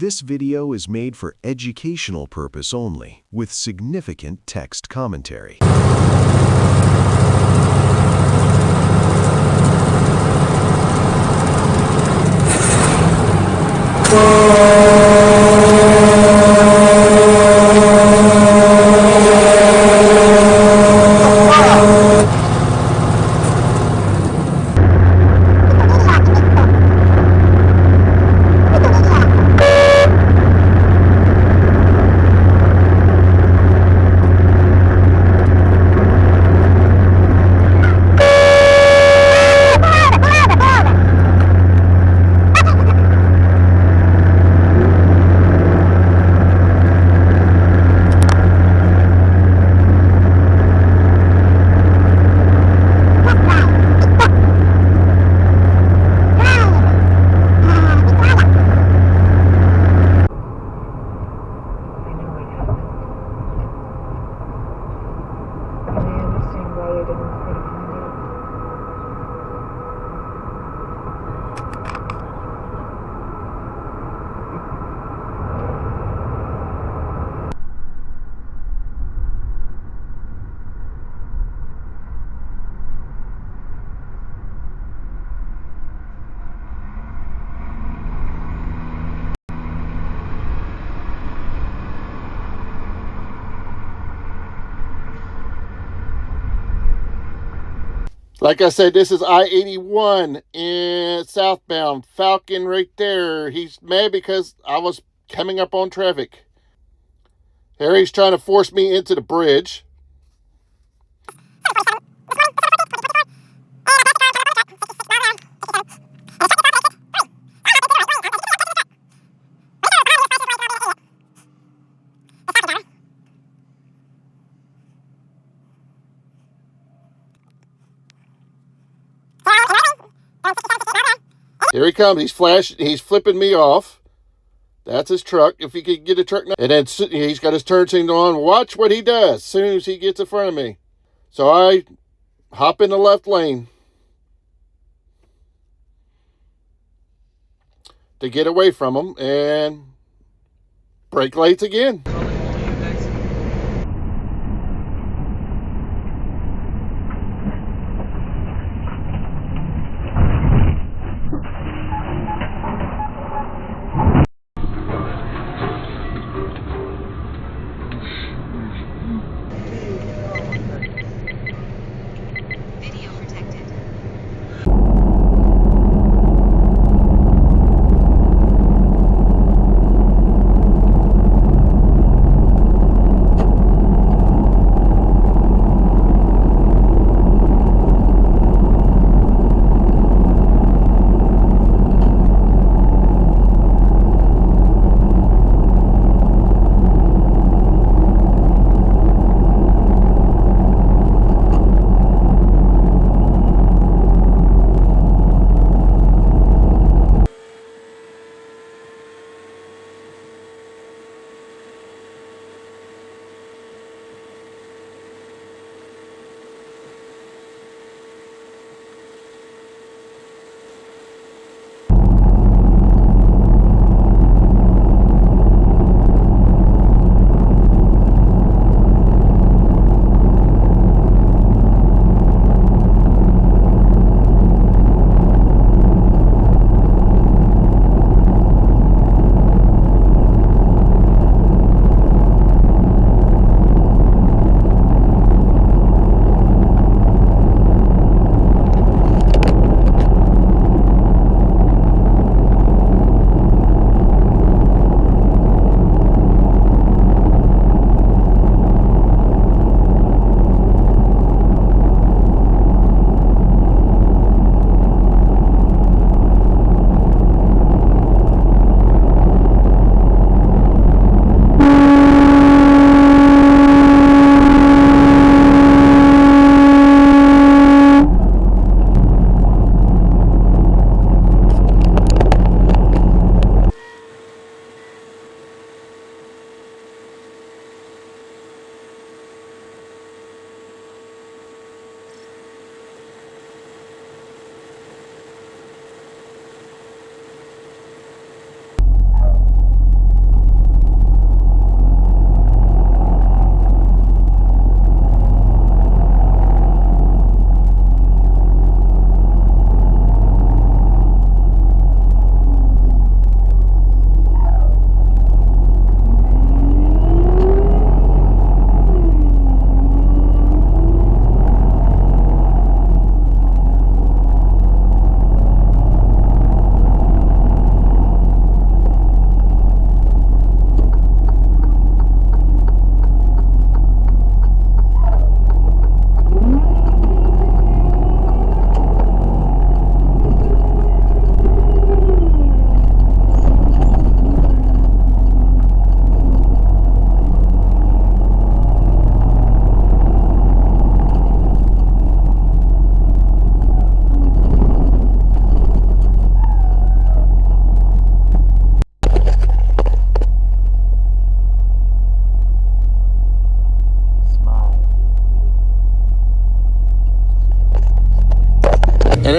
This video is made for educational purpose only, with significant text commentary. Like I said, this is I-81 in southbound. Falcon right there. He's mad because I was coming up on traffic. There he's trying to force me into the bridge. Here he comes. He's flashing. He's flipping me off. That's his truck. If he could get a truck now. And then he's got his turn signal on. Watch what he does as soon as he gets in front of me. So I hop in the left lane to get away from him and brake lights again.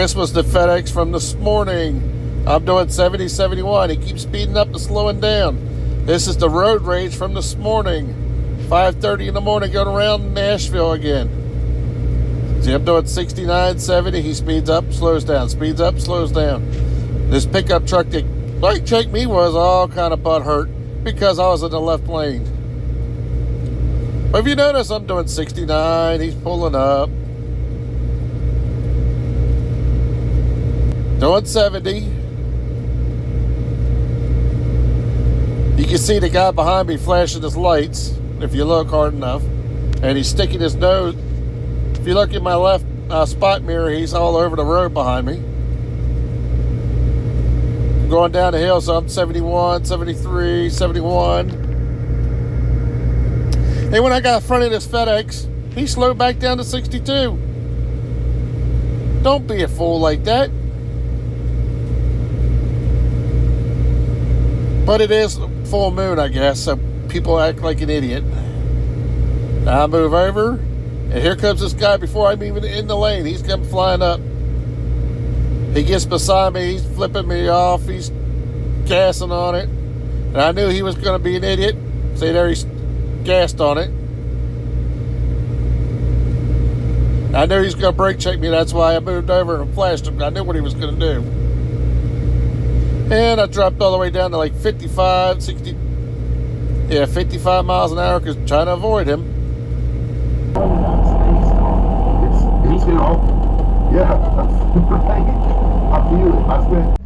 This was the FedEx from this morning. I'm doing 70, 71. He keeps speeding up and slowing down. This is the road rage from this morning. 5:30 in the morning, going around Nashville again. See, I'm doing 69, 70. He speeds up, slows down, speeds up, slows down. This pickup truck that like checked me was all kind of butthurt because I was in the left lane. But if you notice, I'm doing 69. He's pulling up. Doing 70. You can see the guy behind me flashing his lights if you look hard enough. And he's sticking his nose. If you look in my left spot mirror, he's all over the road behind me. I'm going down the hill, so I'm 71, 73, 71. And when I got in front of this FedEx, he slowed back down to 62. Don't be a fool like that. But it is full moon, I guess, so people act like an idiot. Now I move over, and here comes this guy before I'm even in the lane. He's coming flying up. He gets beside me, he's flipping me off, he's gassing on it. And I knew he was going to be an idiot. See there, he's gassed on it. I knew he was going to brake check me, that's why I moved over and flashed him. I knew what he was going to do. And I dropped all the way down to like 55, 60, yeah, 55 miles an hour because trying to avoid him. He's yeah, right. I feel it. I spent.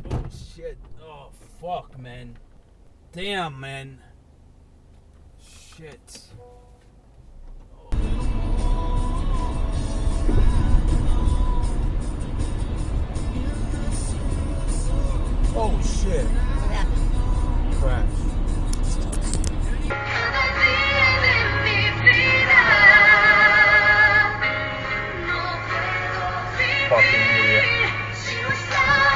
Oh shit. Oh fuck, man. Damn, man. Shit. Oh shit.